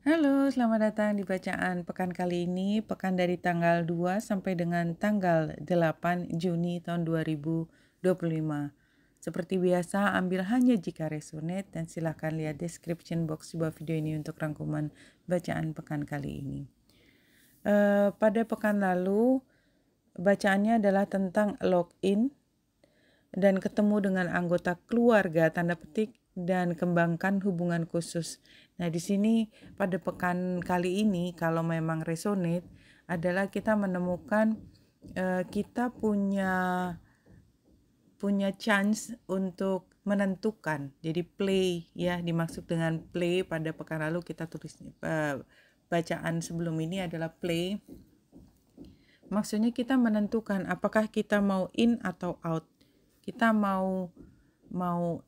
Halo, selamat datang di bacaan pekan kali ini, pekan dari tanggal 2 sampai dengan tanggal 8 Juni tahun 2025. Seperti biasa, ambil hanya jika resonate dan silakan lihat description box di bawah video ini untuk rangkuman bacaan pekan kali ini. Pada pekan lalu, bacaannya adalah tentang login dan ketemu dengan anggota keluarga tanda petik dan kembangkan hubungan khusus. Nah, di sini pada pekan kali ini kalau memang resonate adalah kita menemukan kita punya chance untuk menentukan. Jadi play ya, dimaksud dengan play pada pekan lalu kita tulis bacaan sebelum ini adalah play. Maksudnya kita menentukan apakah kita mau in atau out. Kita mau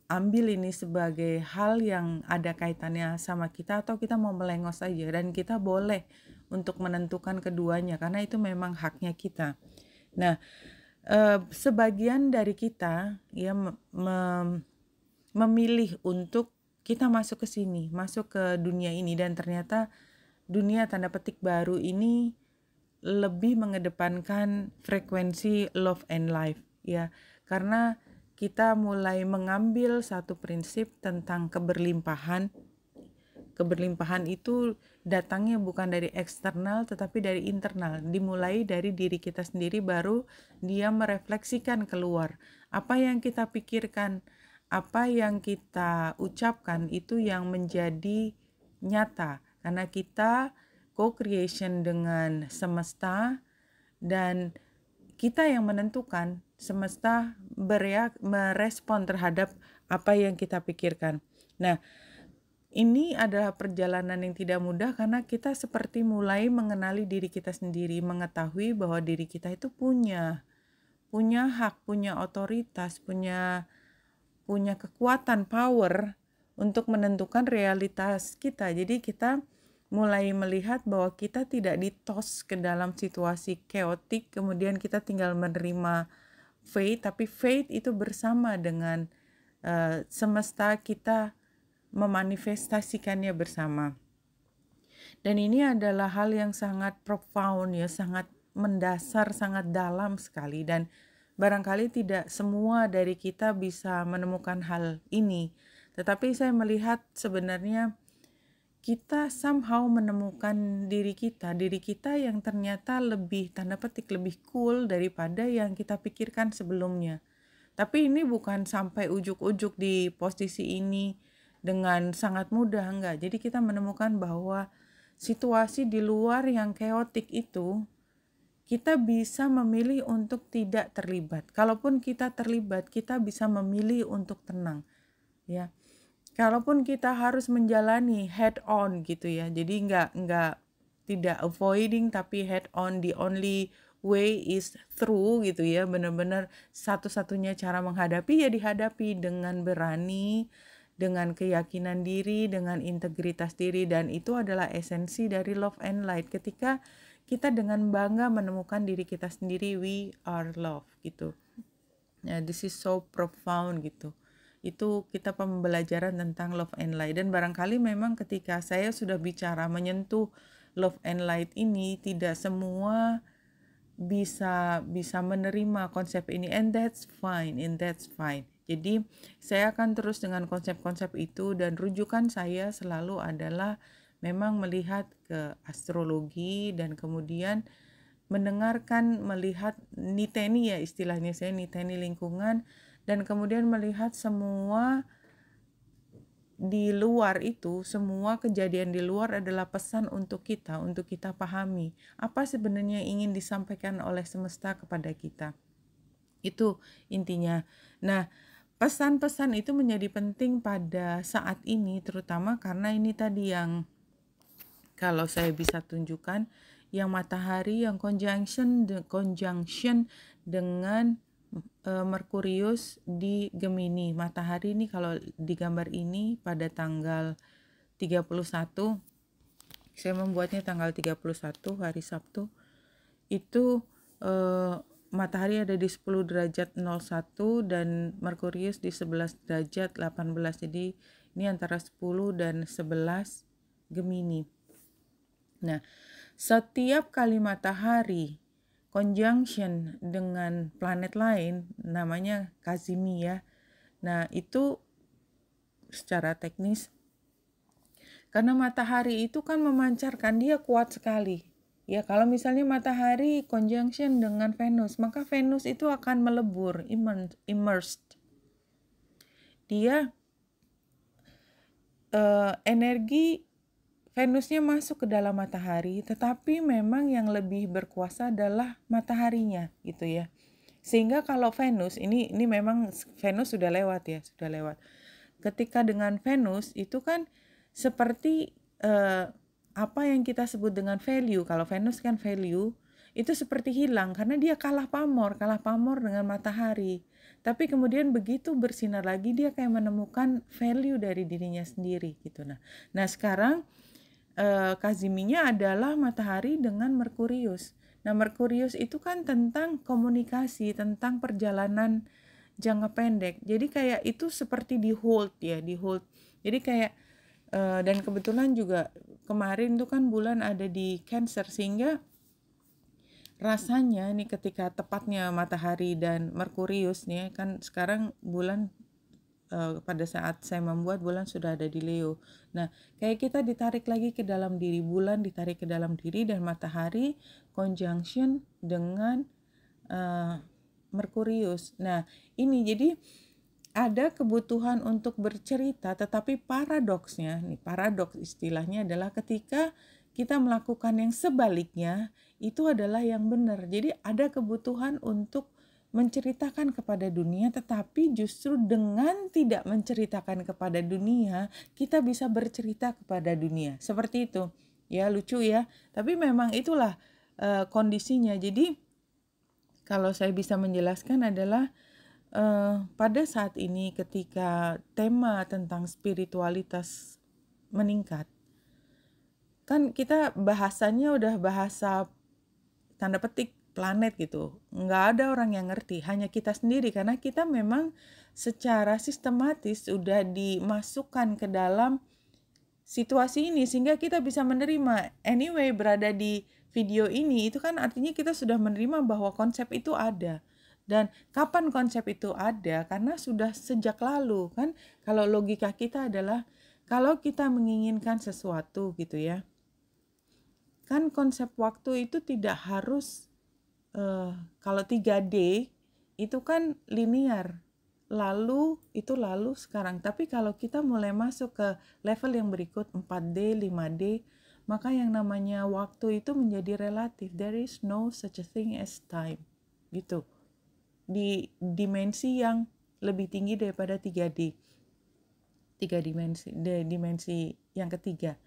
ambil ini sebagai hal yang ada kaitannya sama kita atau kita mau melengos aja, dan kita boleh untuk menentukan keduanya karena itu memang haknya kita. Nah, sebagian dari kita ya memilih untuk kita masuk ke sini, masuk ke dunia ini, dan ternyata dunia tanda petik baru ini lebih mengedepankan frekuensi love and life ya, karena kita mulai mengambil satu prinsip tentang keberlimpahan. Keberlimpahan itu datangnya bukan dari eksternal tetapi dari internal, dimulai dari diri kita sendiri, baru dia merefleksikan keluar. Apa yang kita pikirkan, apa yang kita ucapkan itu yang menjadi nyata, karena kita co-creation dengan semesta dan kita yang menentukan, semesta merespon terhadap apa yang kita pikirkan. Nah, ini adalah perjalanan yang tidak mudah karena kita seperti mulai mengenali diri kita sendiri, mengetahui bahwa diri kita itu punya hak, punya otoritas, punya kekuatan, power untuk menentukan realitas kita. Jadi kita mulai melihat bahwa kita tidak ditos ke dalam situasi chaotic, kemudian kita tinggal menerima fate, tapi fate itu bersama dengan semesta, kita memanifestasikannya bersama. Dan ini adalah hal yang sangat profound ya, sangat mendasar, sangat dalam sekali, dan barangkali tidak semua dari kita bisa menemukan hal ini. Tetapi saya melihat sebenarnya kita somehow menemukan diri kita yang ternyata lebih tanda petik lebih cool daripada yang kita pikirkan sebelumnya. Tapi ini bukan sampai ujuk-ujuk di posisi ini dengan sangat mudah, enggak. Jadi kita menemukan bahwa situasi di luar yang chaotic itu kita bisa memilih untuk tidak terlibat. Kalaupun kita terlibat, kita bisa memilih untuk tenang. Ya. Kalaupun kita harus menjalani head on gitu ya, jadi tidak avoiding tapi head on, the only way is through gitu ya, benar-benar satu-satunya cara menghadapi ya dihadapi dengan berani, dengan keyakinan diri, dengan integritas diri, dan itu adalah esensi dari love and light. Ketika kita dengan bangga menemukan diri kita sendiri, we are love gitu. Ya, this is so profound gitu. Itu kita pembelajaran tentang love and light, dan barangkali memang ketika saya sudah bicara menyentuh love and light ini, tidak semua bisa menerima konsep ini, and that's fine. Jadi saya akan terus dengan konsep-konsep itu, dan rujukan saya selalu adalah memang melihat ke astrologi dan kemudian mendengarkan, melihat, niteni ya istilahnya, saya niteni lingkungan, dan kemudian melihat semua di luar itu, semua kejadian di luar adalah pesan untuk kita pahami apa sebenarnya ingin disampaikan oleh semesta kepada kita. Itu intinya. Nah, pesan-pesan itu menjadi penting pada saat ini, terutama karena ini tadi yang kalau saya bisa tunjukkan, yang matahari yang conjunction dengan Merkurius di Gemini. Matahari ini kalau di gambar ini pada tanggal 31, saya membuatnya tanggal 31 hari Sabtu, itu matahari ada di 10 derajat 01 dan Merkurius di 11 derajat 18. Jadi ini antara 10 dan 11 Gemini. Nah, setiap kali matahari conjunction dengan planet lain, namanya Kazimi ya. Nah, itu secara teknis, karena matahari itu kan memancarkan, dia kuat sekali. Ya, kalau misalnya matahari conjunction dengan Venus, maka Venus itu akan melebur, immersed. Dia energi Venusnya masuk ke dalam matahari, tetapi memang yang lebih berkuasa adalah mataharinya gitu ya. Sehingga kalau Venus ini memang Venus sudah lewat ya, sudah lewat. Ketika dengan Venus itu kan seperti apa yang kita sebut dengan value. Kalau Venus kan value, itu seperti hilang karena dia kalah pamor dengan matahari. Tapi kemudian begitu bersinar lagi, dia kayak menemukan value dari dirinya sendiri gitu. Nah sekarang Kaziminya adalah matahari dengan Merkurius. Nah, Merkurius itu kan tentang komunikasi, tentang perjalanan jangka pendek. Jadi kayak itu seperti di hold ya, di hold. Jadi kayak dan kebetulan juga kemarin tuh kan bulan ada di Cancer, sehingga rasanya nih ketika tepatnya matahari dan Merkurius nih kan sekarang bulan pada saat saya membuat bulan sudah ada di Leo. Nah, kayak kita ditarik lagi ke dalam diri, bulan ditarik ke dalam diri dan matahari conjunction dengan Merkurius. Nah, ini jadi ada kebutuhan untuk bercerita, tetapi paradoksnya, nih paradoks istilahnya adalah ketika kita melakukan yang sebaliknya, itu adalah yang benar. Jadi ada kebutuhan untuk menceritakan kepada dunia, tetapi justru dengan tidak menceritakan kepada dunia, kita bisa bercerita kepada dunia. Seperti itu. Ya, lucu ya. Tapi memang itulah kondisinya. Jadi kalau saya bisa menjelaskan adalah pada saat ini ketika tema tentang spiritualitas meningkat, kan kita bahasanya udah bahasa tanda petik planet gitu. Nggak ada orang yang ngerti, hanya kita sendiri karena kita memang secara sistematis udah dimasukkan ke dalam situasi ini sehingga kita bisa menerima. Anyway, berada di video ini itu kan artinya kita sudah menerima bahwa konsep itu ada. Dan kapan konsep itu ada? Karena sudah sejak lalu kan. Kalau logika kita adalah kalau kita menginginkan sesuatu gitu ya, kan konsep waktu itu tidak harus kalau 3D itu kan linear, lalu itu lalu sekarang. Tapi kalau kita mulai masuk ke level yang berikut 4D, 5D, maka yang namanya waktu itu menjadi relatif. There is no such a thing as time gitu, di dimensi yang lebih tinggi daripada 3D, 3 dimensi, dimensi yang ketiga.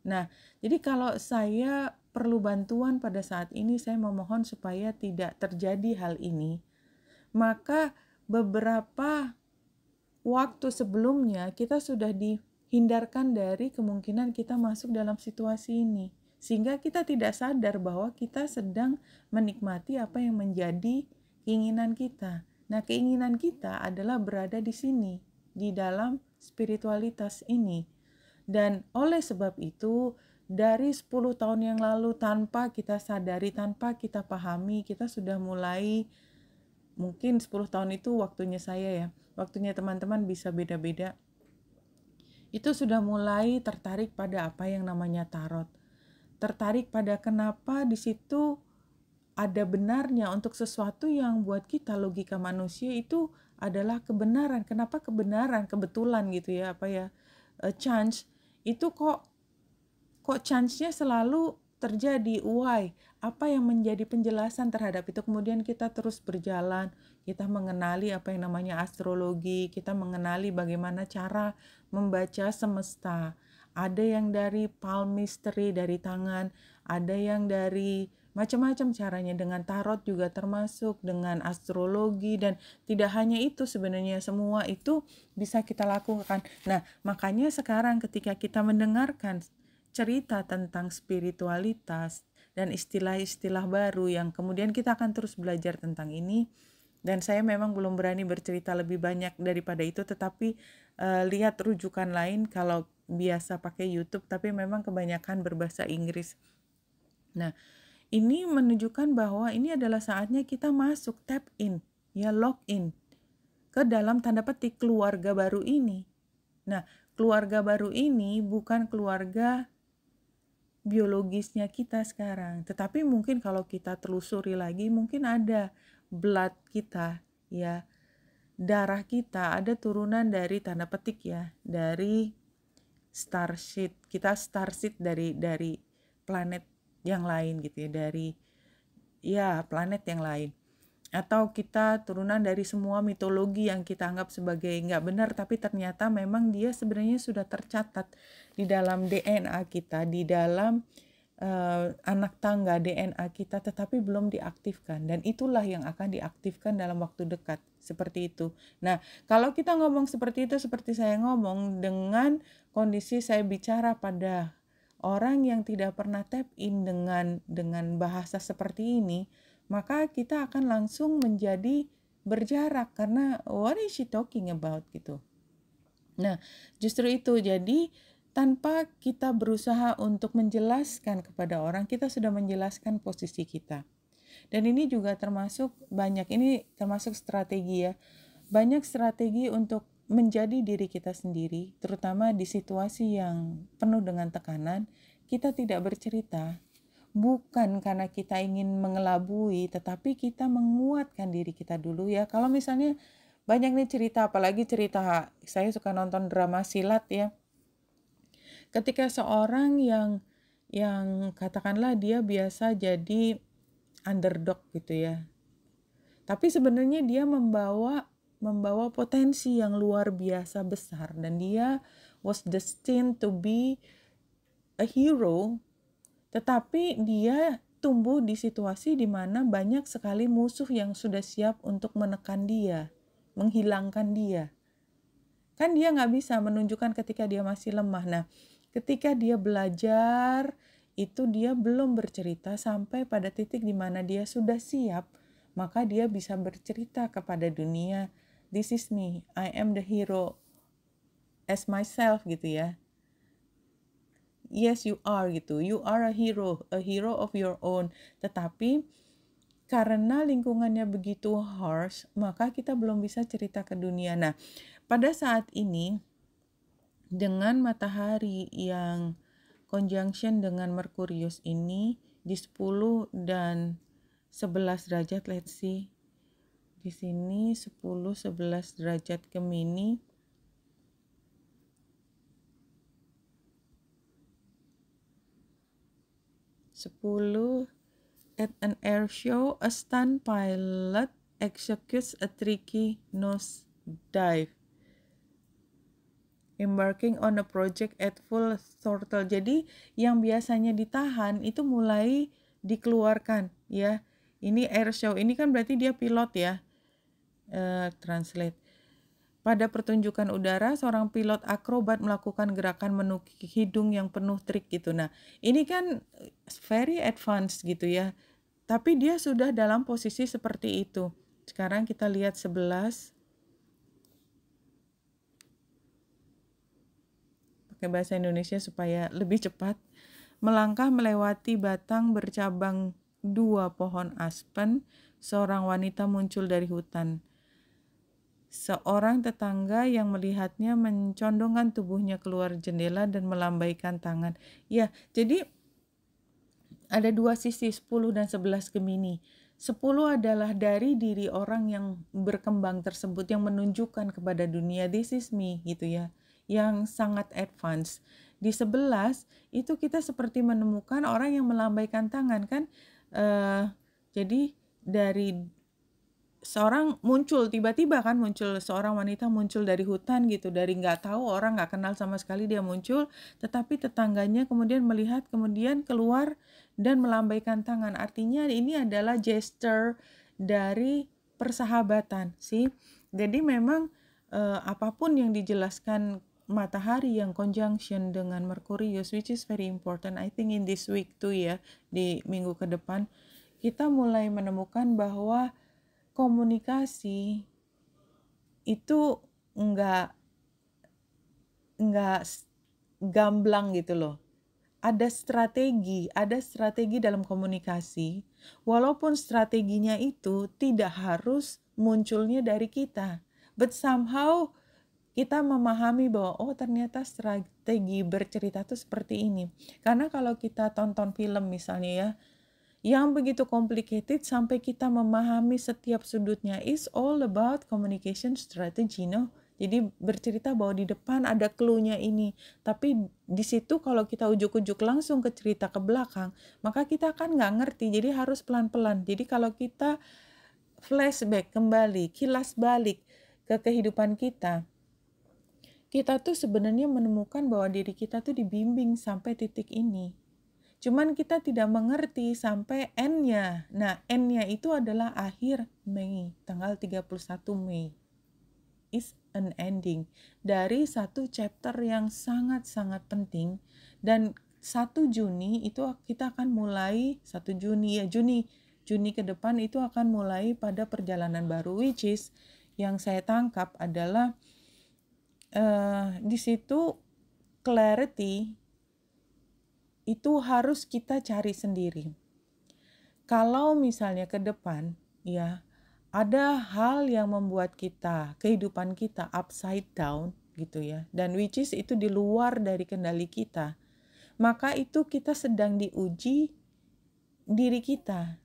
Nah, jadi kalau saya perlu bantuan pada saat ini, saya memohon supaya tidak terjadi hal ini. Maka beberapa waktu sebelumnya kita sudah dihindarkan dari kemungkinan kita masuk dalam situasi ini. Sehingga kita tidak sadar bahwa kita sedang menikmati apa yang menjadi keinginan kita. Nah, keinginan kita adalah berada di sini, di dalam spiritualitas ini. Dan oleh sebab itu, dari 10 tahun yang lalu tanpa kita sadari, tanpa kita pahami, kita sudah mulai, mungkin 10 tahun itu waktunya saya ya, waktunya teman-teman bisa beda-beda. Itu sudah mulai tertarik pada apa yang namanya tarot. Tertarik pada kenapa di situ ada benarnya untuk sesuatu yang buat kita logika manusia itu adalah kebenaran. Kenapa kebenaran, kebetulan gitu ya, apa ya, chance itu kok chance-nya selalu terjadi. Why? Apa yang menjadi penjelasan terhadap itu? Kemudian kita terus berjalan, kita mengenali apa yang namanya astrologi, kita mengenali bagaimana cara membaca semesta. Ada yang dari palmistry, dari tangan, ada yang dari macam-macam caranya, dengan tarot juga termasuk, dengan astrologi, dan tidak hanya itu sebenarnya, semua itu bisa kita lakukan. Nah, makanya sekarang ketika kita mendengarkan cerita tentang spiritualitas dan istilah-istilah baru yang kemudian kita akan terus belajar tentang ini, dan saya memang belum berani bercerita lebih banyak daripada itu, tetapi lihat rujukan lain. Kalau biasa pakai YouTube, tapi memang kebanyakan berbahasa Inggris. Nah, ini menunjukkan bahwa ini adalah saatnya kita masuk, tap in, ya, log in ke dalam tanda petik keluarga baru ini. Nah, keluarga baru ini bukan keluarga biologisnya kita sekarang, tetapi mungkin kalau kita telusuri lagi, mungkin ada blood kita, ya, darah kita ada turunan dari tanda petik, ya, dari starseed. Kita starseed dari planet yang lain gitu ya, dari planet yang lain. Atau kita turunan dari semua mitologi yang kita anggap sebagai nggak benar, tapi ternyata memang dia sebenarnya sudah tercatat di dalam DNA kita, di dalam anak tangga DNA kita, tetapi belum diaktifkan, dan itulah yang akan diaktifkan dalam waktu dekat, seperti itu. Nah, kalau kita ngomong seperti itu, seperti saya ngomong, dengan kondisi saya bicara pada orang yang tidak pernah tap in dengan bahasa seperti ini, maka kita akan langsung menjadi berjarak, karena what is she talking about gitu. Nah, justru itu, jadi tanpa kita berusaha untuk menjelaskan kepada orang, kita sudah menjelaskan posisi kita. Dan ini juga termasuk strategi, ya. Banyak strategi untuk menjadi diri kita sendiri, terutama di situasi yang penuh dengan tekanan. Kita tidak bercerita, bukan karena kita ingin mengelabui, tetapi kita menguatkan diri kita dulu, ya. Kalau misalnya banyak nih cerita, apalagi cerita, saya suka nonton drama silat, ya. Ketika seorang yang katakanlah dia biasa jadi underdog gitu, ya. Tapi sebenarnya dia membawa potensi yang luar biasa besar, dan dia was destined to be a hero, tetapi dia tumbuh di situasi di mana banyak sekali musuh yang sudah siap untuk menekan dia, menghilangkan dia. Kan dia nggak bisa menunjukkan ketika dia masih lemah. Nah, ketika dia belajar, itu dia belum bercerita sampai pada titik di mana dia sudah siap, maka dia bisa bercerita kepada dunia, this is me, I am the hero as myself gitu, ya. Yes, you are gitu, you are a hero of your own. Tetapi karena lingkungannya begitu harsh, maka kita belum bisa cerita ke dunia. Nah, pada saat ini, dengan matahari yang conjunction dengan Merkurius ini di 10 dan 11 derajat, let's see. Di sini 10-11 derajat Gemini. At an air show, a stunt pilot executes a tricky nose dive, embarking on a project at full throttle. Jadi yang biasanya ditahan itu mulai dikeluarkan, ya. Ini air show, ini kan berarti dia pilot, ya. Translate. Pada pertunjukan udara, seorang pilot akrobat melakukan gerakan menukik hidung yang penuh trik gitu. Nah, ini kan very advanced gitu, ya. Tapi dia sudah dalam posisi seperti itu. Sekarang kita lihat 11. Pakai bahasa Indonesia supaya lebih cepat. Melangkah melewati batang bercabang 2 pohon aspen, seorang wanita muncul dari hutan. Seorang tetangga yang melihatnya mencondongkan tubuhnya keluar jendela dan melambaikan tangan. Ya, jadi ada dua sisi, 10 dan 11 Gemini. 10 adalah dari diri orang yang berkembang tersebut, yang menunjukkan kepada dunia, this is me gitu, ya, yang sangat advance. Di 11 itu kita seperti menemukan orang yang melambaikan tangan, kan. Jadi dari seorang muncul, tiba-tiba kan muncul, seorang wanita muncul dari hutan gitu, dari nggak tahu, orang nggak kenal sama sekali, dia muncul, tetapi tetangganya kemudian melihat, kemudian keluar dan melambaikan tangan. Artinya ini adalah gesture dari persahabatan sih. Jadi memang apapun yang dijelaskan matahari yang conjunction dengan Merkurius, which is very important, I think in this week too, ya, di minggu ke depan, kita mulai menemukan bahwa komunikasi itu enggak gamblang gitu loh. Ada strategi dalam komunikasi, walaupun strateginya itu tidak harus munculnya dari kita. But somehow kita memahami bahwa oh ternyata strategi bercerita tuh seperti ini. Karena kalau kita tonton film misalnya ya, yang begitu complicated sampai kita memahami setiap sudutnya, is all about communication strategy, no? Jadi bercerita bahwa di depan ada clue-nya ini, tapi di situ kalau kita ujuk-ujuk langsung ke cerita ke belakang, maka kita kan nggak ngerti, jadi harus pelan-pelan. Jadi kalau kita flashback kembali, kilas balik ke kehidupan kita tuh sebenarnya menemukan bahwa diri kita tuh dibimbing sampai titik ini. Cuman kita tidak mengerti sampai N-nya. Nah, N-nya itu adalah akhir Mei, tanggal 31 Mei. Is an ending dari satu chapter yang sangat-sangat penting, dan 1 Juni itu kita akan mulai 1 Juni ya, Juni ke depan itu akan mulai pada perjalanan baru, which is yang saya tangkap adalah di situ clarity itu harus kita cari sendiri. Kalau misalnya ke depan ya ada hal yang membuat kehidupan kita upside down gitu ya, dan which is itu di luar dari kendali kita, maka itu kita sedang diuji diri kita.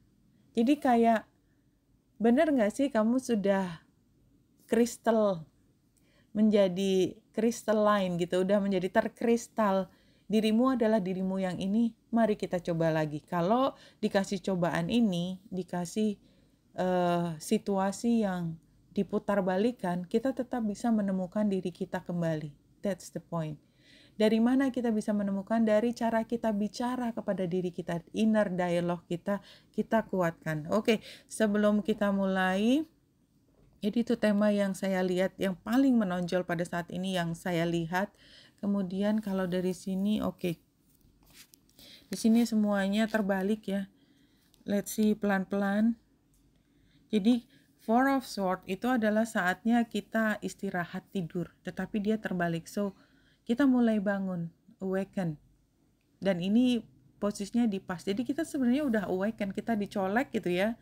Jadi kayak bener gak sih kamu sudah kristal, menjadi crystalline gitu, udah menjadi terkristal, dirimu adalah dirimu yang ini, mari kita coba lagi. Kalau dikasih cobaan ini, dikasih situasi yang diputar balikan, kita tetap bisa menemukan diri kita kembali. That's the point. Dari mana kita bisa menemukan? Dari cara kita bicara kepada diri kita, inner dialogue kita kuatkan. Oke, sebelum kita mulai, jadi itu tema yang saya lihat yang paling menonjol pada saat ini yang saya lihat. Kemudian kalau dari sini, oke. Di sini semuanya terbalik ya. Let's see pelan-pelan. Jadi Four of Swords itu adalah saatnya kita istirahat tidur, tetapi dia terbalik. So, kita mulai bangun, awaken. Dan ini posisinya di pas. Jadi kita sebenarnya udah awaken, kita dicolek gitu ya.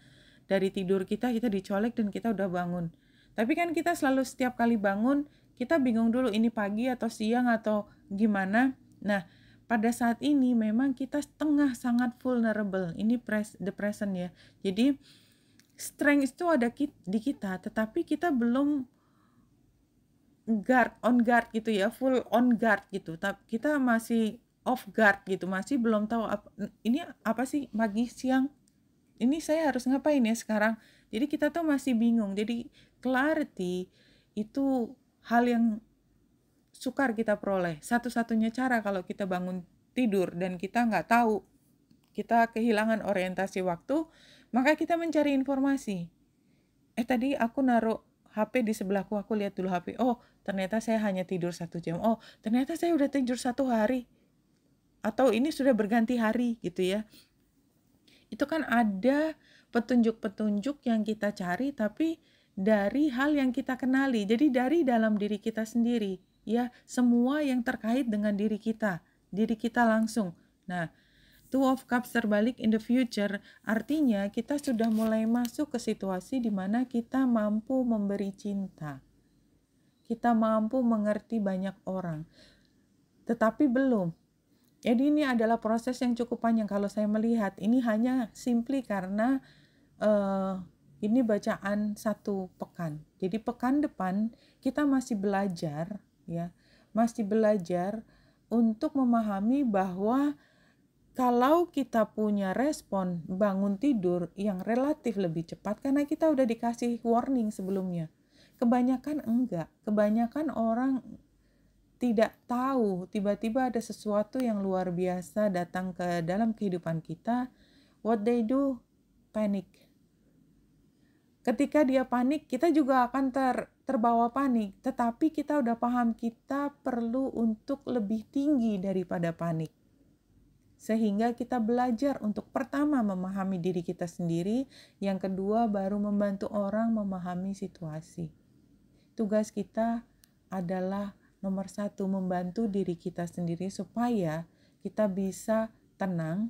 Dari tidur kita dicolek dan kita udah bangun. Tapi kan kita selalu setiap kali bangun, kita bingung dulu ini pagi atau siang atau gimana. Nah, pada saat ini memang kita tengah sangat vulnerable. Ini the present ya. Jadi strength itu ada di kita, tetapi kita belum on guard gitu ya, full on guard gitu. Kita masih off guard gitu, masih belum tahu ini apa sih pagi siang. Ini saya harus ngapain ya sekarang. Jadi kita tuh masih bingung. Jadi clarity itu hal yang sukar kita peroleh. Satu-satunya cara kalau kita bangun tidur dan kita nggak tahu, kita kehilangan orientasi waktu, maka kita mencari informasi. Tadi aku naruh HP di sebelahku, aku lihat dulu HP. Oh, ternyata saya hanya tidur 1 jam. Oh, ternyata saya udah tidur 1 hari. Atau ini sudah berganti hari gitu ya. Itu kan ada petunjuk-petunjuk yang kita cari, tapi dari hal yang kita kenali. Jadi dari dalam diri kita sendiri. Ya, semua yang terkait dengan diri kita langsung. Nah, Two of Cups terbalik in the future, artinya kita sudah mulai masuk ke situasi di mana kita mampu memberi cinta. Kita mampu mengerti banyak orang. Tetapi belum. Jadi ini adalah proses yang cukup panjang kalau saya melihat. Ini hanya simply karena ini bacaan 1 pekan. Jadi pekan depan kita masih belajar ya. Masih belajar untuk memahami bahwa kalau kita punya respon bangun tidur yang relatif lebih cepat karena kita udah dikasih warning sebelumnya. Kebanyakan enggak. Kebanyakan orang tidak tahu, tiba-tiba ada sesuatu yang luar biasa datang ke dalam kehidupan kita. What they do? Panic. Ketika dia panik, kita juga akan terbawa panik. Tetapi kita udah paham kita perlu untuk lebih tinggi daripada panik. Sehingga kita belajar untuk pertama memahami diri kita sendiri, yang kedua baru membantu orang memahami situasi. Tugas kita adalah nomor satu membantu diri kita sendiri supaya kita bisa tenang,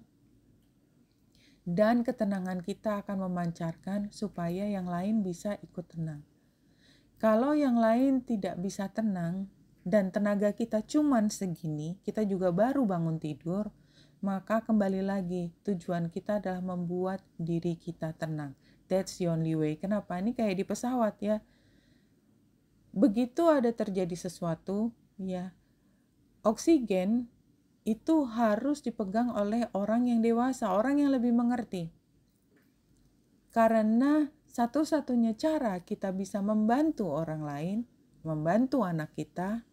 dan ketenangan kita akan memancarkan supaya yang lain bisa ikut tenang. Kalau yang lain tidak bisa tenang dan tenaga kita cuman segini, kita juga baru bangun tidur, maka kembali lagi tujuan kita adalah membuat diri kita tenang. That's the only way. Kenapa? Ini kayak di pesawat ya. Begitu ada terjadi sesuatu, ya, oksigen itu harus dipegang oleh orang yang dewasa, orang yang lebih mengerti. Karena satu-satunya cara kita bisa membantu orang lain, membantu anak kita,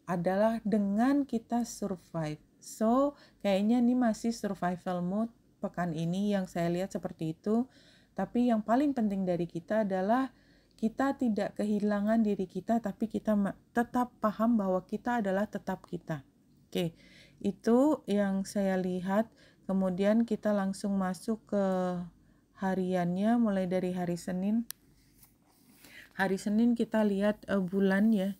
adalah dengan kita survive. So, kayaknya ini masih survival mode pekan ini yang saya lihat seperti itu. Tapi yang paling penting dari kita adalah kita tidak kehilangan diri kita, tapi kita tetap paham bahwa kita adalah tetap kita. Oke, itu yang saya lihat. Kemudian kita langsung masuk ke hariannya mulai dari hari Senin. Hari Senin kita lihat bulan ya.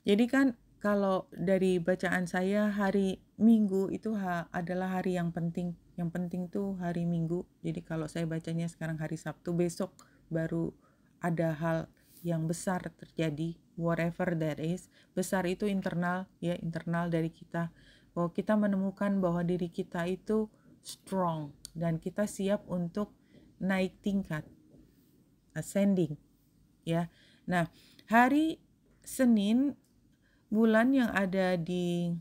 Jadi kan kalau dari bacaan saya hari Minggu itu adalah hari yang penting. Yang penting tuh hari Minggu. Jadi kalau saya bacanya sekarang hari Sabtu, besok baru ada hal yang besar terjadi, whatever that is. Besar itu internal ya, internal dari kita. Bahwa kita menemukan bahwa diri kita itu strong dan kita siap untuk naik tingkat, ascending ya. Nah, hari Senin bulan yang ada di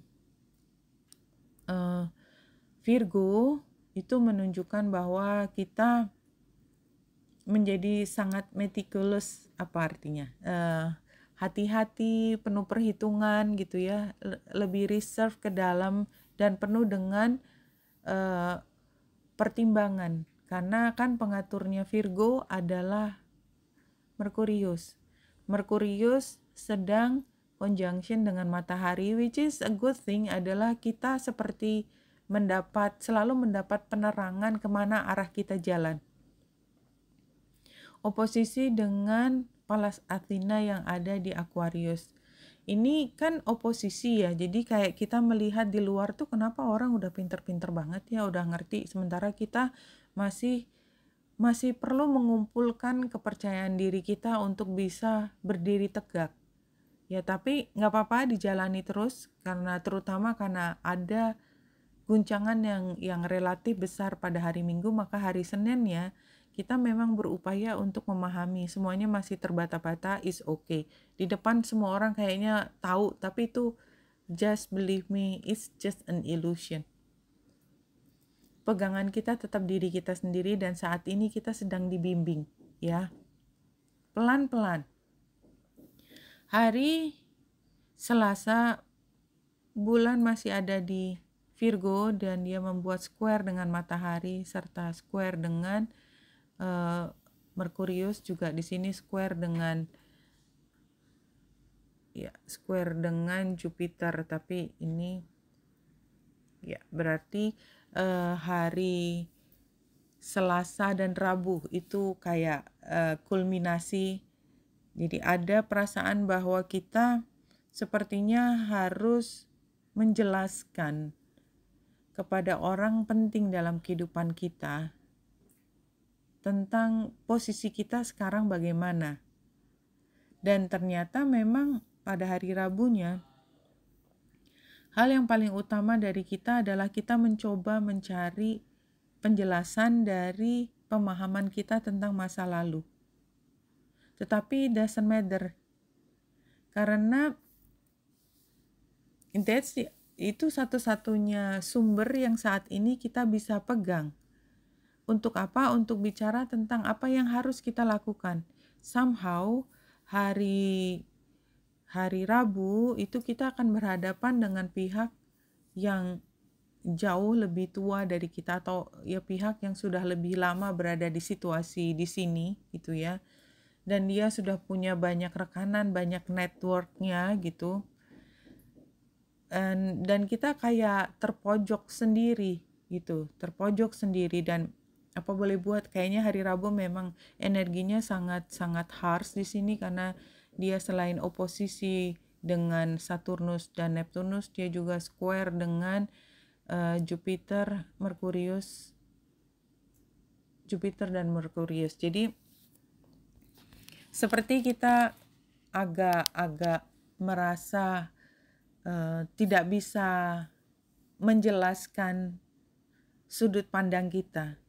Virgo itu menunjukkan bahwa kita menjadi sangat meticulous, apa artinya? Hati-hati, penuh perhitungan gitu ya, lebih reserve ke dalam dan penuh dengan pertimbangan. Karena kan pengaturnya Virgo adalah Merkurius. Merkurius sedang conjunction dengan matahari, which is a good thing, adalah kita seperti selalu mendapat penerangan kemana arah kita jalan. Oposisi dengan Pallas Athena yang ada di Aquarius. Ini kan oposisi ya, jadi kayak kita melihat di luar tuh kenapa orang udah pinter-pinter banget ya, udah ngerti, sementara kita masih perlu mengumpulkan kepercayaan diri kita untuk bisa berdiri tegak. Ya tapi nggak apa-apa, dijalani terus, terutama karena ada guncangan yang relatif besar pada hari Minggu, maka hari Senin ya kita memang berupaya untuk memahami, semuanya masih terbata-bata, is okay. Di depan semua orang kayaknya tahu, tapi itu just believe me, it's just an illusion. Pegangan kita tetap diri kita sendiri dan saat ini kita sedang dibimbing ya. Pelan-pelan. Hari Selasa bulan masih ada di Virgo dan dia membuat square dengan matahari serta square dengan Merkurius, juga di sini square dengan Jupiter, tapi ini ya berarti hari Selasa dan Rabu itu kayak kulminasi. Jadi ada perasaan bahwa kita sepertinya harus menjelaskan kepada orang penting dalam kehidupan kita tentang posisi kita sekarang bagaimana. Dan ternyata memang pada hari Rabunya, hal yang paling utama dari kita adalah kita mencoba mencari penjelasan dari pemahaman kita tentang masa lalu. Tetapi doesn't matter. Karena itu satu-satunya sumber yang saat ini kita bisa pegang. Untuk apa? Untuk bicara tentang apa yang harus kita lakukan. Somehow hari Rabu itu kita akan berhadapan dengan pihak yang jauh lebih tua dari kita, atau ya pihak yang sudah lebih lama berada di situasi di sini gitu ya. Dan dia sudah punya banyak rekanan, banyak networknya gitu. Dan kita kayak terpojok sendiri gitu, dan apa boleh buat, kayaknya hari Rabu memang energinya sangat harsh di sini karena dia selain oposisi dengan Saturnus dan Neptunus, dia juga square dengan Jupiter dan Merkurius. Jadi seperti kita agak merasa tidak bisa menjelaskan sudut pandang kita.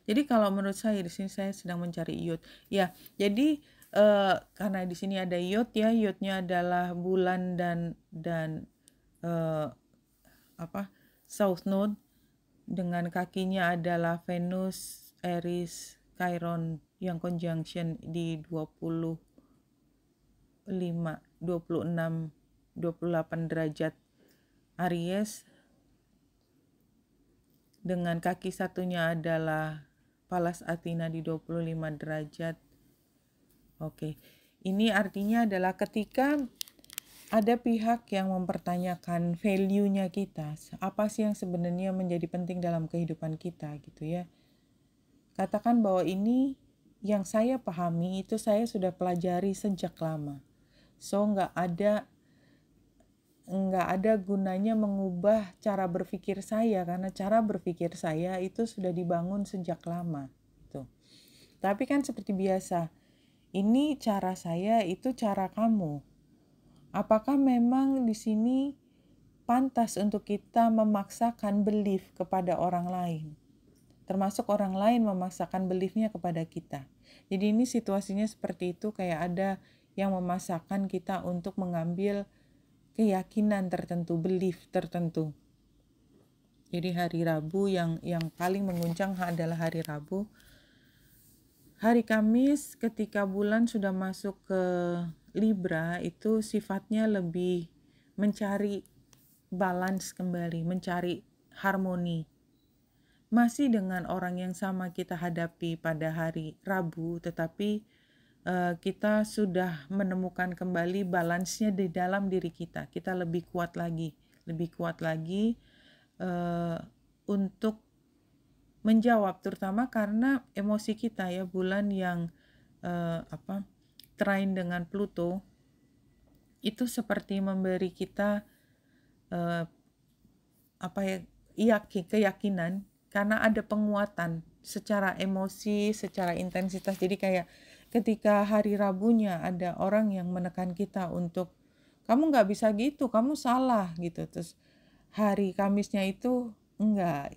Jadi kalau menurut saya di sini saya sedang mencari iot. Ya, jadi karena di sini ada iot ya, iotnya adalah bulan dan South Node, dengan kakinya adalah Venus, Aries, Chiron yang conjunction di 25, 26, 28 derajat Aries, dengan kaki satunya adalah Pallas Athena di 25 derajat. Oke, ini artinya adalah ketika ada pihak yang mempertanyakan value-nya kita, apa sih yang sebenarnya menjadi penting dalam kehidupan kita gitu ya. Katakan bahwa ini yang saya pahami itu saya sudah pelajari sejak lama. So nggak ada gunanya mengubah cara berpikir saya, karena cara berpikir saya itu sudah dibangun sejak lama gitu. Tapi kan seperti biasa, ini cara saya, itu cara kamu. Apakah memang di sini pantas untuk kita memaksakan belief kepada orang lain? Termasuk orang lain memaksakan beliefnya kepada kita. Jadi ini situasinya seperti itu, kayak ada yang memaksakan kita untuk mengambil keyakinan tertentu, belief tertentu. Jadi hari Rabu yang paling mengguncang adalah hari Rabu. Hari Kamis ketika bulan sudah masuk ke Libra, itu sifatnya lebih mencari balance kembali, mencari harmoni. Masih dengan orang yang sama kita hadapi pada hari Rabu, tetapi kita sudah menemukan kembali balansnya di dalam diri kita. Kita lebih kuat lagi untuk menjawab, terutama karena emosi kita ya, bulan yang trine dengan Pluto itu seperti memberi kita keyakinan, karena ada penguatan secara emosi, secara intensitas. Jadi kayak ketika hari Rabunya ada orang yang menekan kita untuk kamu nggak bisa gitu, kamu salah gitu. Terus hari Kamisnya itu enggak,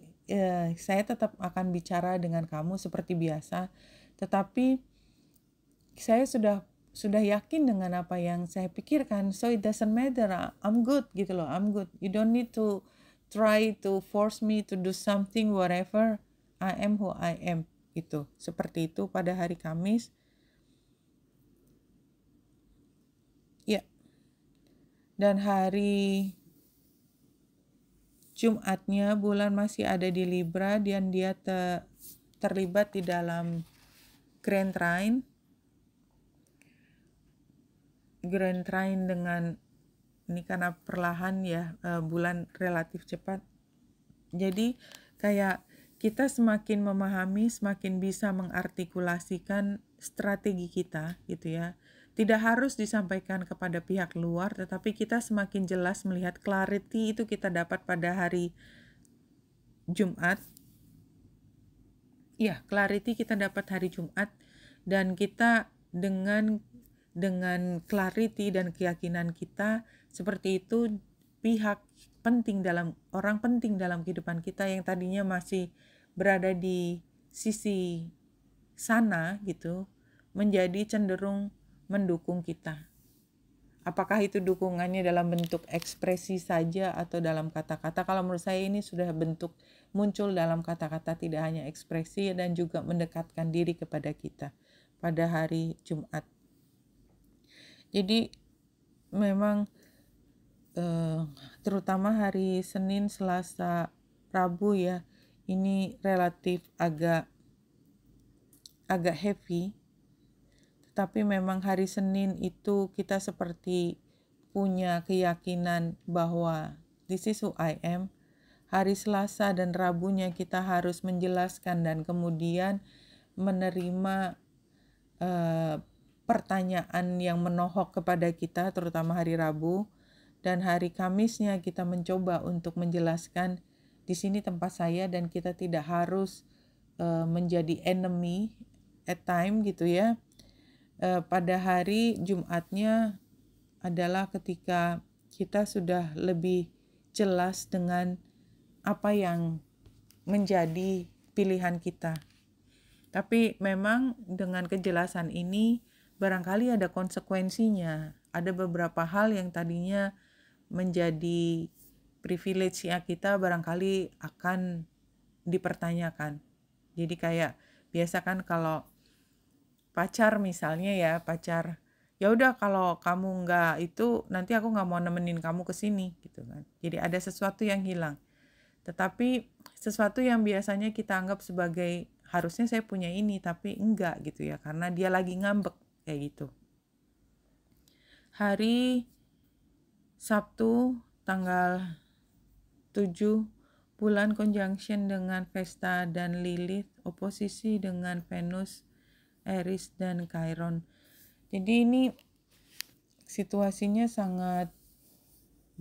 saya tetap akan bicara dengan kamu seperti biasa, tetapi saya sudah yakin dengan apa yang saya pikirkan, so it doesn't matter, I'm good gitu loh, I'm good. You don't need to try to force me to do something, whatever, I am who I am gitu. Seperti itu pada hari Kamis. Ya. Dan hari Jumatnya bulan masih ada di Libra dan dia terlibat di dalam Grand Trine. Grand Trine dengan ini karena perlahan ya, bulan relatif cepat. Jadi kayak kita semakin memahami, semakin bisa mengartikulasikan strategi kita gitu ya. Tidak harus disampaikan kepada pihak luar, tetapi kita semakin jelas melihat clarity itu kita dapat pada hari Jumat. Ya, clarity kita dapat hari Jumat, dan kita dengan clarity dan keyakinan kita seperti itu, orang penting dalam kehidupan kita yang tadinya masih berada di sisi sana gitu, menjadi cenderung mendukung kita. Apakah itu dukungannya dalam bentuk ekspresi saja atau dalam kata-kata? Kalau menurut saya ini sudah bentuk muncul dalam kata-kata, tidak hanya ekspresi, dan juga mendekatkan diri kepada kita pada hari Jumat. Jadi memang terutama hari Senin, Selasa, Rabu ya, ini relatif agak heavy. Tapi memang hari Senin itu kita seperti punya keyakinan bahwa this is who I am. Hari Selasa dan Rabunya kita harus menjelaskan dan kemudian menerima pertanyaan yang menohok kepada kita, terutama hari Rabu, dan hari Kamisnya kita mencoba untuk menjelaskan di sini tempat saya dan kita tidak harus menjadi enemy at time gitu ya. Pada hari Jumatnya adalah ketika kita sudah lebih jelas dengan apa yang menjadi pilihan kita. Tapi memang dengan kejelasan ini barangkali ada konsekuensinya. Ada beberapa hal yang tadinya menjadi privilege ya kita barangkali akan dipertanyakan. Jadi kayak biasa kan kalau pacar misalnya ya, pacar ya udah kalau kamu nggak itu nanti aku nggak mau nemenin kamu ke sini gitu kan. Jadi ada sesuatu yang hilang. Tetapi sesuatu yang biasanya kita anggap sebagai harusnya saya punya ini tapi enggak gitu ya karena dia lagi ngambek kayak gitu. Hari Sabtu tanggal 7 bulan conjunction dengan Vesta dan Lilith, oposisi dengan Venus, Aries dan Chiron. Jadi ini situasinya sangat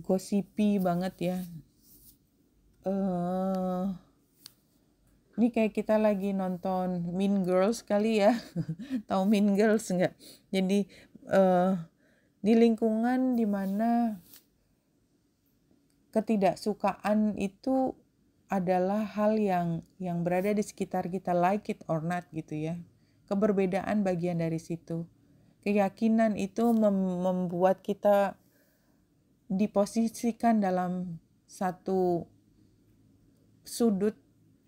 gosipy banget ya. Ini kayak kita lagi nonton Mean Girls kali ya. Tahu Mean Girls nggak? Jadi di lingkungan dimana ketidaksukaan itu adalah hal yang berada di sekitar kita, like it or not gitu ya. Keberbedaan bagian dari situ. Keyakinan itu membuat kita diposisikan dalam satu sudut,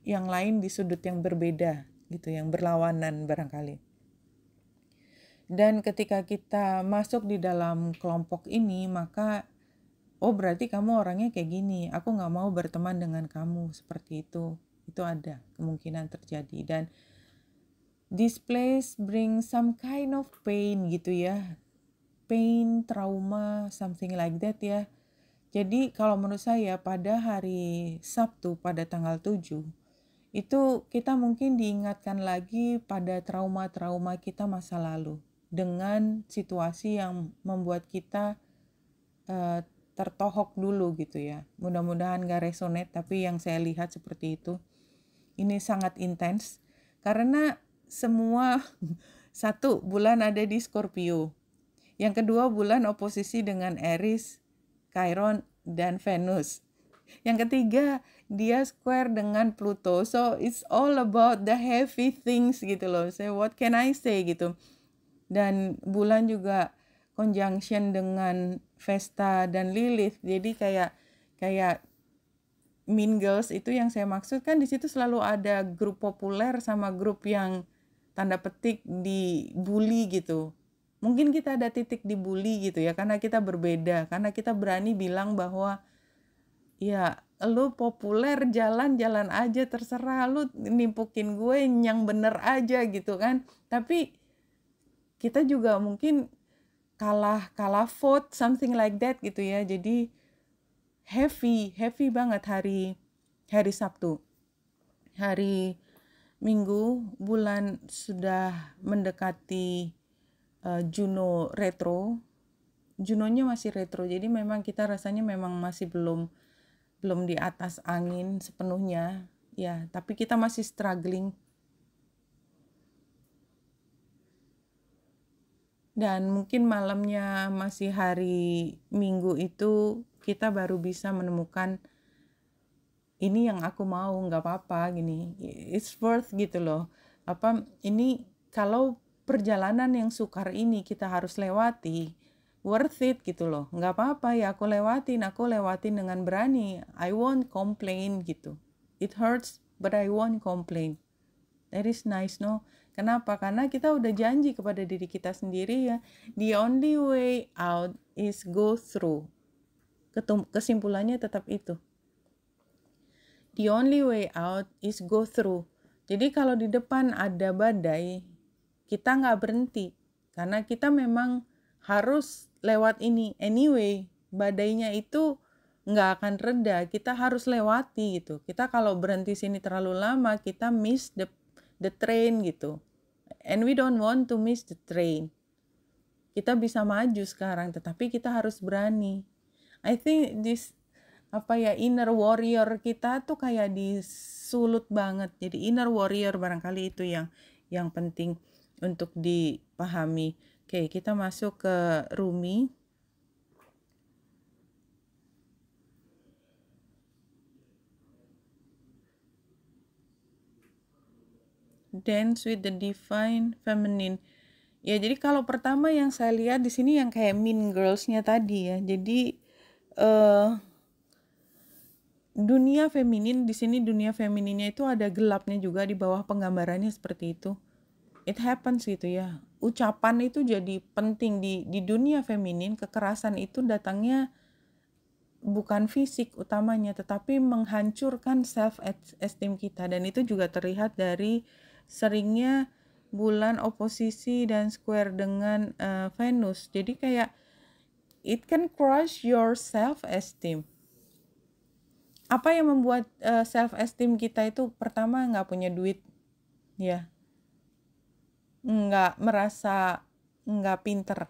yang lain di sudut yang berbeda gitu, yang berlawanan barangkali. Dan ketika kita masuk di dalam kelompok ini, maka oh berarti kamu orangnya kayak gini, aku gak mau berteman dengan kamu seperti itu. Itu ada kemungkinan terjadi. Dan this place bring some kind of pain gitu ya. Pain, trauma, something like that ya. Jadi kalau menurut saya pada hari Sabtu pada tanggal 7, itu kita mungkin diingatkan lagi pada trauma-trauma kita masa lalu. Dengan situasi yang membuat kita tertohok dulu gitu ya. Mudah-mudahan gak resonate, tapi yang saya lihat seperti itu. Ini sangat intens. Karena semua satu bulan ada di Scorpio. Yang kedua bulan oposisi dengan Aries, Chiron, dan Venus. Yang ketiga dia square dengan Pluto. So it's all about the heavy things gitu loh. So what can I say gitu. Dan bulan juga conjunction dengan Vesta dan Lilith. Jadi kayak Mean Girls itu yang saya maksud kan di situ selalu ada grup populer sama grup yang tanda petik dibully gitu. Mungkin kita ada titik dibully gitu ya karena kita berbeda, karena kita berani bilang bahwa ya lu populer jalan-jalan aja terserah, lu nimpukin gue yang bener aja gitu kan. Tapi kita juga mungkin kalah vote, something like that gitu ya. Jadi heavy banget hari Sabtu. Hari Minggu bulan sudah mendekati Juno retro. Junonya masih retro. Jadi memang kita rasanya memang masih belum di atas angin sepenuhnya ya, tapi kita masih struggling. Dan mungkin malamnya masih hari Minggu itu kita baru bisa menemukan ini yang aku mau, nggak apa-apa gini, it's worth gitu loh. Ini kalau perjalanan yang sukar ini kita harus lewati, worth it gitu loh. Nggak apa-apa ya aku lewatin dengan berani. I won't complain gitu. It hurts but I won't complain. That is nice no? Kenapa? Karena kita udah janji kepada diri kita sendiri ya. The only way out is go through. Kesimpulannya tetap itu. The only way out is go through. Jadi kalau di depan ada badai, kita nggak berhenti. Karena kita memang harus lewat ini. Anyway, badainya itu nggak akan reda. Kita harus lewati gitu. Kita kalau berhenti sini terlalu lama, kita miss the train gitu. And we don't want to miss the train. Kita bisa maju sekarang, tetapi kita harus berani. I think this inner warrior kita tuh kayak disulut banget. Jadi inner warrior barangkali itu yang penting untuk dipahami. Oke, kita masuk ke Rumi. Dance with the divine feminine. Ya, jadi kalau pertama yang saya lihat di sini yang kayak Mean Girls-nya tadi ya. Jadi dunia feminin di sini, dunia femininnya itu ada gelapnya juga di bawah penggambarannya seperti itu. It happens gitu ya. Ucapan itu jadi penting di dunia feminin. Kekerasan itu datangnya bukan fisik utamanya, tetapi menghancurkan self esteem kita, dan itu juga terlihat dari seringnya bulan oposisi dan square dengan Venus. Jadi kayak it can crush your self esteem. Apa yang membuat self esteem kita itu? Pertama, nggak punya duit, ya, nggak merasa nggak pinter.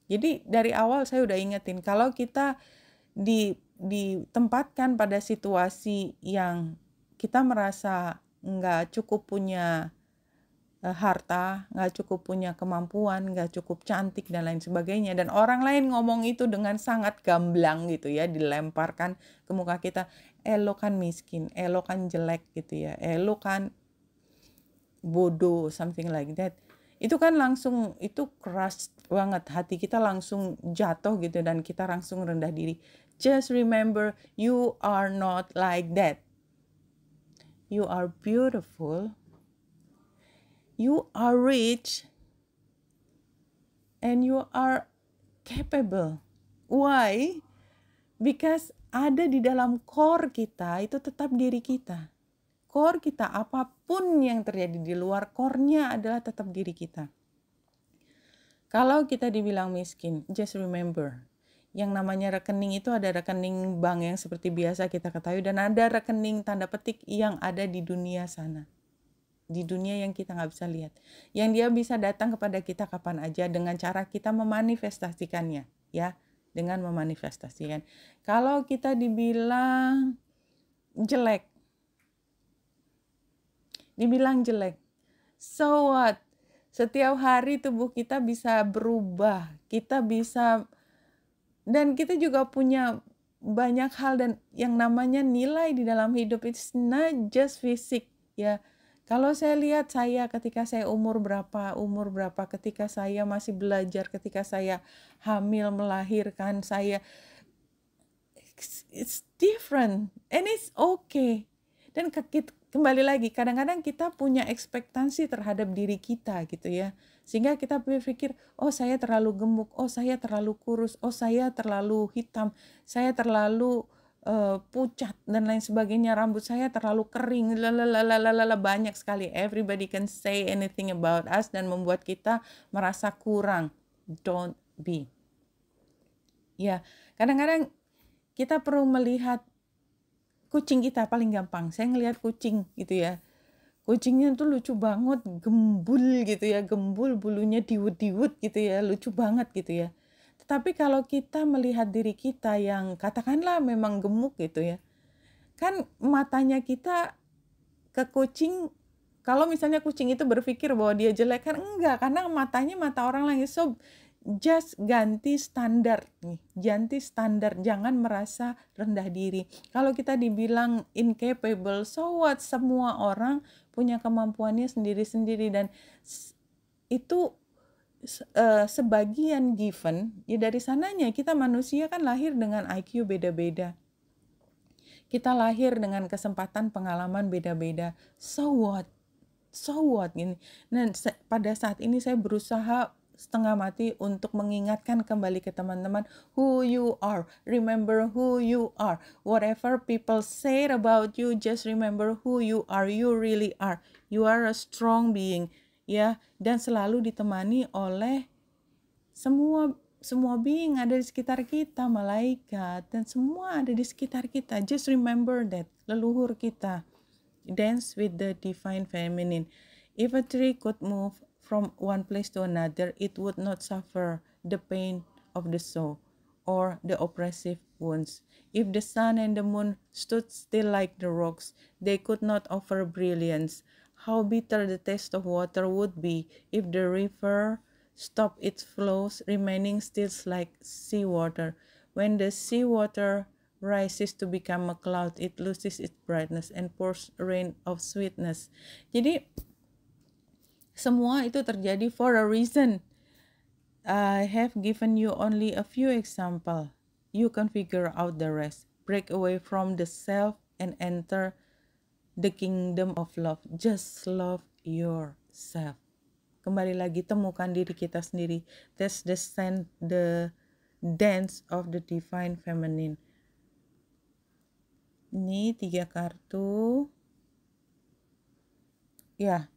Jadi dari awal saya udah ingetin, kalau kita ditempatkan pada situasi yang kita merasa nggak cukup punya harta, nggak cukup punya kemampuan, nggak cukup cantik dan lain sebagainya, dan orang lain ngomong itu dengan sangat gamblang gitu ya, dilemparkan ke muka kita, lo kan miskin, lo kan jelek gitu ya, lo kan bodoh, something like that. Itu kan langsung, itu keras banget, hati kita langsung jatuh gitu, dan kita langsung rendah diri. Just remember, you are not like that. You are beautiful, you are rich, and you are capable. Why? Because ada di dalam core kita, itu tetap diri kita. Core kita, apapun yang terjadi di luar, core-nya adalah tetap diri kita. Kalau kita dibilang miskin, just remember, yang namanya rekening itu ada rekening bank yang seperti biasa kita ketahui, dan ada rekening tanda petik yang ada di dunia sana. Di dunia yang kita nggak bisa lihat. Yang dia bisa datang kepada kita kapan aja dengan cara kita memanifestasikannya, ya, dengan memanifestasikan. Kalau kita dibilang jelek, so what? Setiap hari tubuh kita bisa berubah, kita bisa, dan kita juga punya banyak hal, dan yang namanya nilai di dalam hidup, it's not just fisik ya. Kalau saya lihat saya ketika saya umur berapa, ketika saya masih belajar, ketika saya hamil, melahirkan, saya, it's different and it's okay. Dan kembali lagi, kadang-kadang kita punya ekspektasi terhadap diri kita gitu ya, sehingga kita berpikir, oh saya terlalu gemuk, oh saya terlalu kurus, oh saya terlalu hitam, saya terlalu pucat dan lain sebagainya, rambut saya terlalu kering, banyak sekali. Everybody can say anything about us dan membuat kita merasa kurang. Don't be. Ya, kadang-kadang kita perlu melihat kucing kita paling gampang. Saya ngelihat kucing gitu ya. Kucingnya tuh lucu banget, gembul gitu ya, gembul, bulunya diwut-diwut gitu ya, lucu banget gitu ya. Tetapi kalau kita melihat diri kita yang katakanlah memang gemuk gitu ya, kan matanya kita ke kucing, kalau misalnya kucing itu berpikir bahwa dia jelek, kan enggak, karena matanya mata orang lain. So just ganti standar nih, ganti standar, jangan merasa rendah diri. Kalau kita dibilang incapable, so what? Semua orang punya kemampuannya sendiri-sendiri, dan itu sebagian given. Ya dari sananya kita manusia kan lahir dengan IQ beda-beda. Kita lahir dengan kesempatan pengalaman beda-beda. So what? So what? Gini. Nah, pada saat ini saya berusaha setengah mati untuk mengingatkan kembali ke teman-teman, who you are. Remember who you are. Whatever people say about you, just remember who you are. You really are. You are a strong being, ya, dan selalu ditemani oleh semua being ada di sekitar kita, malaikat, dan semua ada di sekitar kita. Just remember that, leluhur kita. Dance with the divine feminine. If a tree could move from one place to another, it would not suffer the pain of the soul or the oppressive wounds. If the sun and the moon stood still like the rocks, they could not offer brilliance. How bitter the taste of water would be if the river stopped its flows, remaining still like seawater. When the seawater rises to become a cloud, it loses its brightness and pours a rain of sweetness. Jadi semua itu terjadi for a reason. I have given you only a few examples. You can figure out the rest. Break away from the self and enter the kingdom of love. Just love yourself. Kembali lagi, temukan diri kita sendiri. That's the dance of the divine feminine. Ini 3 kartu. Ya.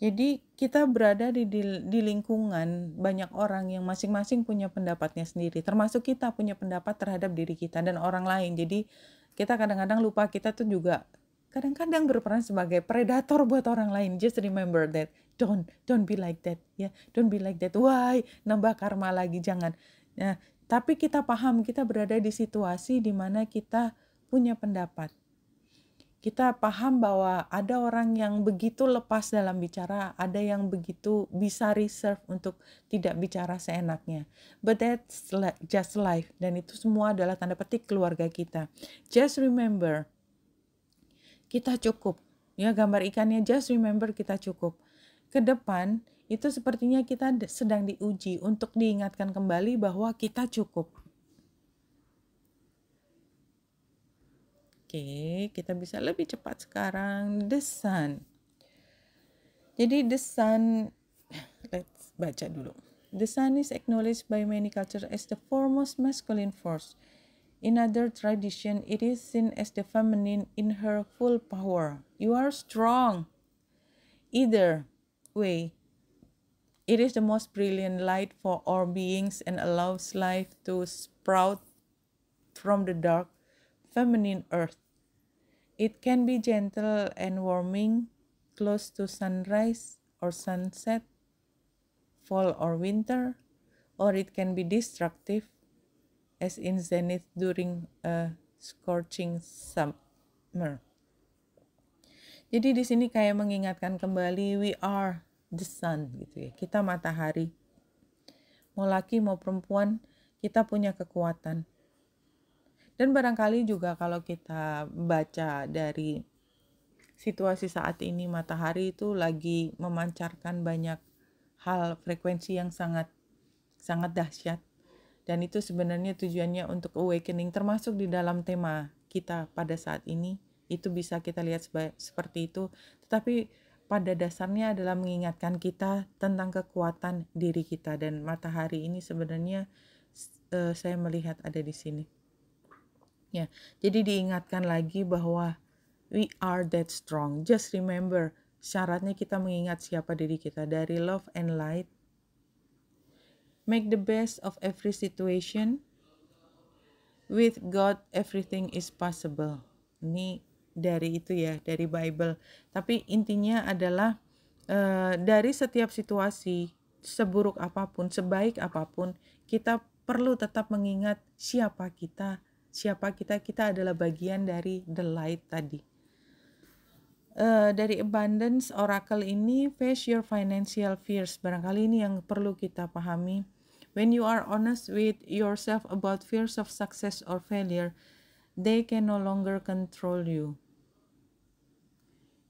Jadi kita berada di lingkungan banyak orang yang masing-masing punya pendapatnya sendiri. Termasuk kita punya pendapat terhadap diri kita dan orang lain. Jadi kita kadang-kadang lupa kita tuh juga kadang-kadang berperan sebagai predator buat orang lain. Just remember that. Don't be like that. Ya, don't be like that. Why? Nambah karma lagi, jangan. Nah, tapi kita paham kita berada di situasi di mana kita punya pendapat. Kita paham bahwa ada orang yang begitu lepas dalam bicara, ada yang begitu bisa reserve untuk tidak bicara seenaknya. But that's just life, dan itu semua adalah tanda petik keluarga kita. Just remember, kita cukup. Ya, gambar ikannya, just remember kita cukup. Ke depan, itu sepertinya kita sedang diuji untuk diingatkan kembali bahwa kita cukup. Oke, kita bisa lebih cepat sekarang. The Sun. Jadi the Sun, let's baca dulu. The Sun is acknowledged by many cultures as the foremost masculine force. In other tradition, it is seen as the feminine in her full power. You are strong. Either way, it is the most brilliant light for all beings and allows life to sprout from the dark, feminine earth. It can be gentle and warming, close to sunrise or sunset, fall or winter, or it can be destructive, as in zenith during a scorching summer. Jadi di sini kayak mengingatkan kembali, we are the sun, gitu ya. Kita matahari. Mau laki mau perempuan, kita punya kekuatan. Dan barangkali juga kalau kita baca dari situasi saat ini, matahari itu lagi memancarkan banyak hal, frekuensi yang sangat dahsyat. Dan itu sebenarnya tujuannya untuk awakening, termasuk di dalam tema kita pada saat ini. Itu bisa kita lihat seperti itu. Tetapi pada dasarnya adalah mengingatkan kita tentang kekuatan diri kita. Dan matahari ini sebenarnya saya melihat ada di sini. Ya, jadi diingatkan lagi bahwa we are that strong. Just remember, syaratnya kita mengingat siapa diri kita. Dari love and light, make the best of every situation. With God, everything is possible. Ini dari itu ya, dari Bible. Tapi intinya adalah dari setiap situasi, seburuk apapun, sebaik apapun, kita perlu tetap mengingat siapa kita. Kita adalah bagian dari the light tadi. Dari abundance oracle ini, face your financial fears. Barangkali ini yang perlu kita pahami. When you are honest with yourself about fears of success or failure, they can no longer control you.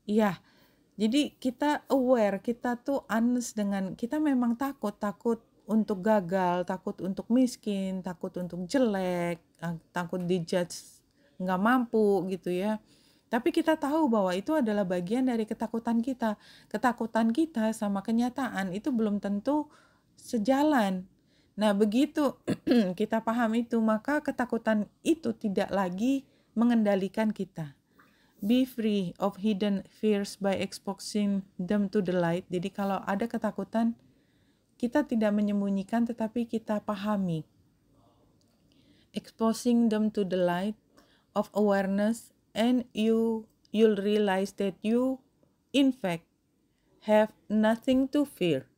Iya, jadi kita aware, kita tuh honest dengan, kita memang takut untuk gagal, takut untuk miskin, takut untuk jelek, takut dijudge nggak mampu gitu ya. Tapi kita tahu bahwa itu adalah bagian dari ketakutan kita. Ketakutan kita sama kenyataan itu belum tentu sejalan. Nah, begitu kita paham itu, maka ketakutan itu tidak lagi mengendalikan kita. Be free of hidden fears by exposing them to the light. Jadi kalau ada ketakutan, kita tidak menyembunyikan tetapi kita pahami. Exposing them to the light of awareness, and you'll realize that you in fact have nothing to fear,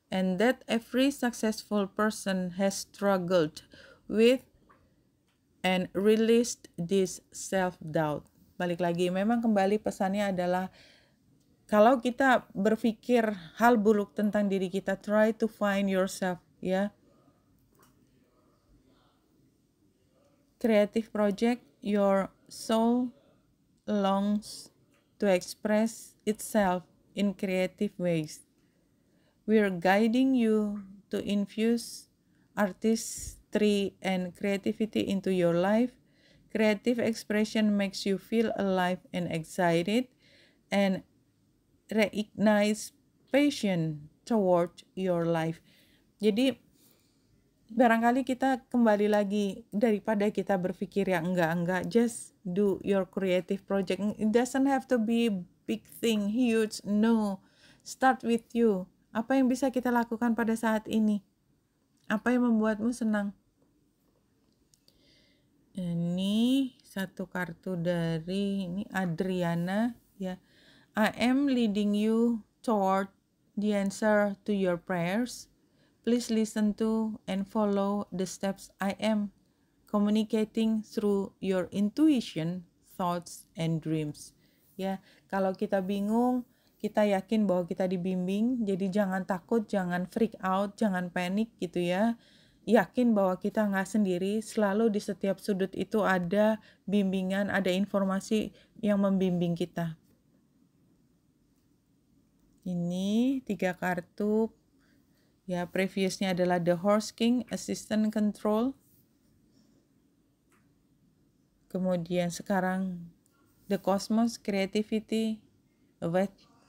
and that every successful person has struggled with and released this self-doubt. Balik lagi, memang kembali pesannya adalah kalau kita berpikir hal buruk tentang diri kita, try to find yourself, ya. Creative project, your soul longs to express itself in creative ways. We're guiding you to infuse artistry and creativity into your life. Creative expression makes you feel alive and excited and reignite passion toward your life. Jadi barangkali kita kembali lagi, daripada kita berpikir yang enggak, just do your creative project. It doesn't have to be big thing, huge, no. Start with you. Apa yang bisa kita lakukan pada saat ini? Apa yang membuatmu senang? Ini satu kartu dari ini Adriana, ya. I am leading you toward the answer to your prayers. Please listen to and follow the steps I am communicating through your intuition, thoughts, and dreams. Ya, kalau kita bingung, kita yakin bahwa kita dibimbing, jadi jangan takut, jangan freak out, jangan panik gitu ya. Yakin bahwa kita nggak sendiri, selalu di setiap sudut itu ada bimbingan, ada informasi yang membimbing kita. Ini 3 kartu, ya, previously adalah The Horse King, Assistant Control. Kemudian sekarang The Cosmos, Creativity,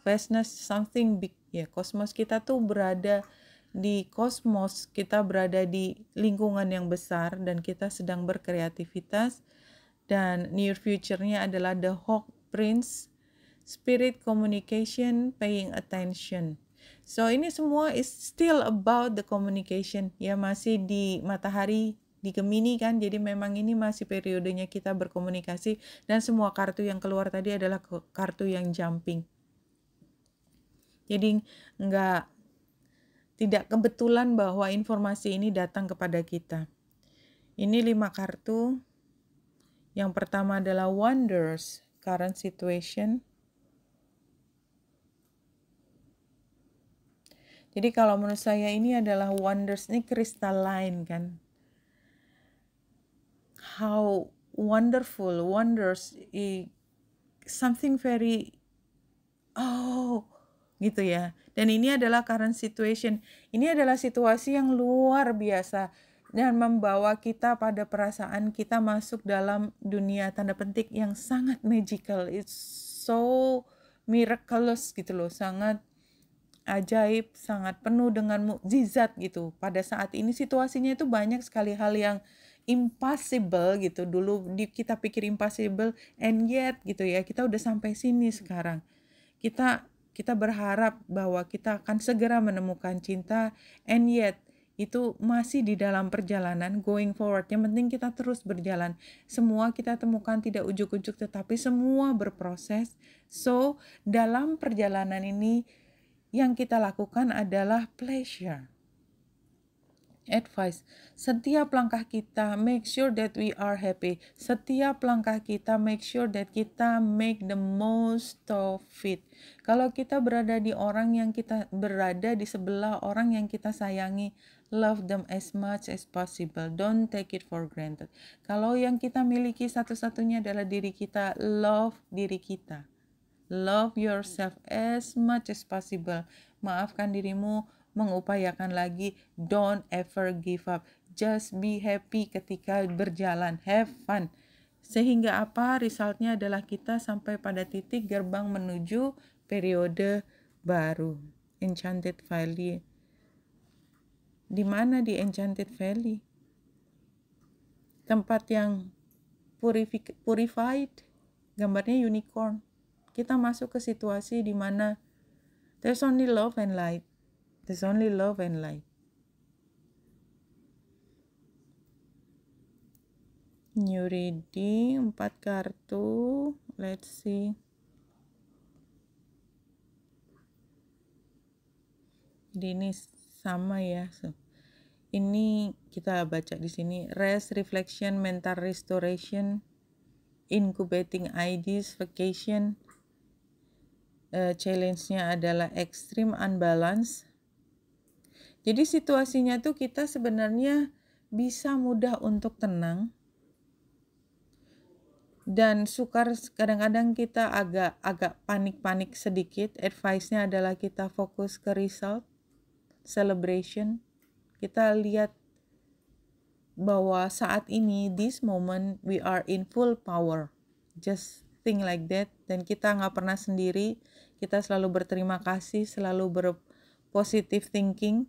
Vastness, Something Big. Ya, kosmos kita tuh berada di kosmos, kita berada di lingkungan yang besar dan kita sedang berkreativitas. Dan near future-nya adalah The Hawk Prince, Spirit Communication, Paying Attention. So ini semua is still about the communication, ya, masih di matahari di Gemini kan, jadi memang ini masih periodenya kita berkomunikasi, dan semua kartu yang keluar tadi adalah kartu yang jumping. Jadi tidak kebetulan bahwa informasi ini datang kepada kita. Ini 5 kartu. Yang pertama adalah Wonders, Current Situation. Jadi kalau menurut saya ini adalah wonders, ini crystalline kan. How wonderful, wonders, something very, gitu ya. Dan ini adalah current situation. Ini adalah situasi yang luar biasa dan membawa kita pada perasaan kita masuk dalam dunia tanda petik yang sangat magical. It's so miraculous gitu loh, sangat ajaib, sangat penuh dengan mukjizat gitu. Pada saat ini situasinya itu banyak sekali hal yang impossible gitu. Dulu kita pikir impossible, and yet gitu ya, kita udah sampai sini sekarang. Kita berharap bahwa kita akan segera menemukan cinta, and yet itu masih di dalam perjalanan, going forward. Yang penting kita terus berjalan. Semua kita temukan tidak ujuk-ujuk, tetapi semua berproses. So, dalam perjalanan ini yang kita lakukan adalah pleasure. Advice, setiap langkah kita make sure that we are happy. Setiap langkah kita make sure that kita make the most of it. Kalau kita berada di sebelah orang yang kita sayangi, love them as much as possible. Don't take it for granted. Kalau yang kita miliki satu-satunya adalah diri kita, love diri kita. Love yourself as much as possible. Maafkan dirimu, mengupayakan lagi. Don't ever give up. Just be happy ketika berjalan. Have fun. Sehingga apa? Resultnya adalah kita sampai pada titik gerbang menuju periode baru. Enchanted Valley. Di mana di Enchanted Valley? Tempat yang purified. Gambarnya unicorn. Kita masuk ke situasi di mana there's only love and light. There's only love and light. New reading, 4 kartu. Let's see. Jadi ini sama ya. Ini kita baca di sini, rest, reflection, mental restoration, incubating ideas, vacation. Challenge-nya adalah extreme unbalance. Jadi situasinya tuh kita sebenarnya bisa mudah untuk tenang dan sukar, kadang-kadang kita agak panik-panik sedikit. Advice-nya adalah kita fokus ke result, celebration. Kita lihat bahwa saat ini, this moment, we are in full power. Just think like that. Dan kita nggak pernah sendiri. Kita selalu berterima kasih, selalu berpositive thinking.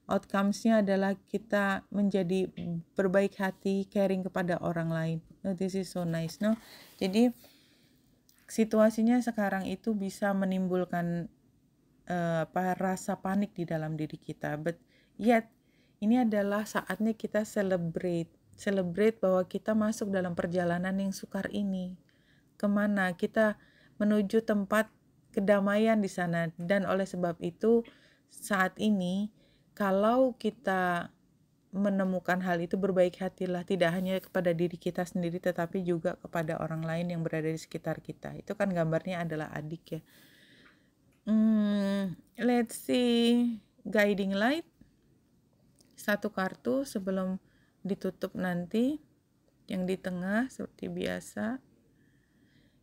Outcomes-nya adalah kita menjadi berbaik hati, caring kepada orang lain. Oh, this is so nice, no? Jadi situasinya sekarang itu bisa menimbulkan rasa panik di dalam diri kita. But yet ini adalah saatnya kita celebrate bahwa kita masuk dalam perjalanan yang sukar ini. Kemana? Kita menuju tempat kedamaian di sana. Dan oleh sebab itu saat ini kalau kita menemukan hal itu, berbaik hatilah, tidak hanya kepada diri kita sendiri tetapi juga kepada orang lain yang berada di sekitar kita. Itu kan gambarnya adalah adik ya. Let's see, guiding light. Satu kartu sebelum ditutup nanti. Yang di tengah seperti biasa.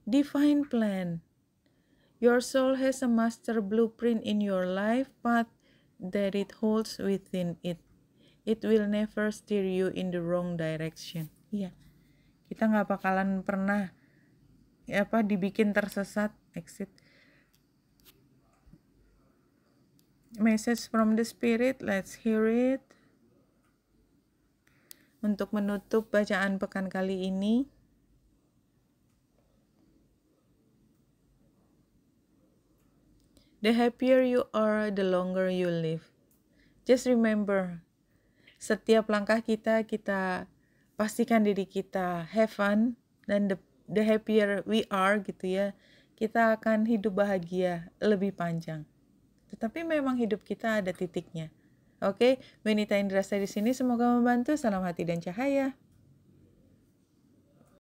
Divine plan. Your soul has a master blueprint in your life path that it holds within it. It will never steer you in the wrong direction. Iya, kita nggak bakalan pernah dibikin tersesat. Exit. Message from the spirit, let's hear it. Untuk menutup bacaan pekan kali ini, the happier you are, the longer you live. Just remember, setiap langkah kita pastikan diri kita have fun, dan the happier we are gitu ya, kita akan hidup bahagia lebih panjang. Tetapi memang hidup kita ada titiknya. Oke, Benita Indrasta di sini, semoga membantu. Salam hati dan cahaya.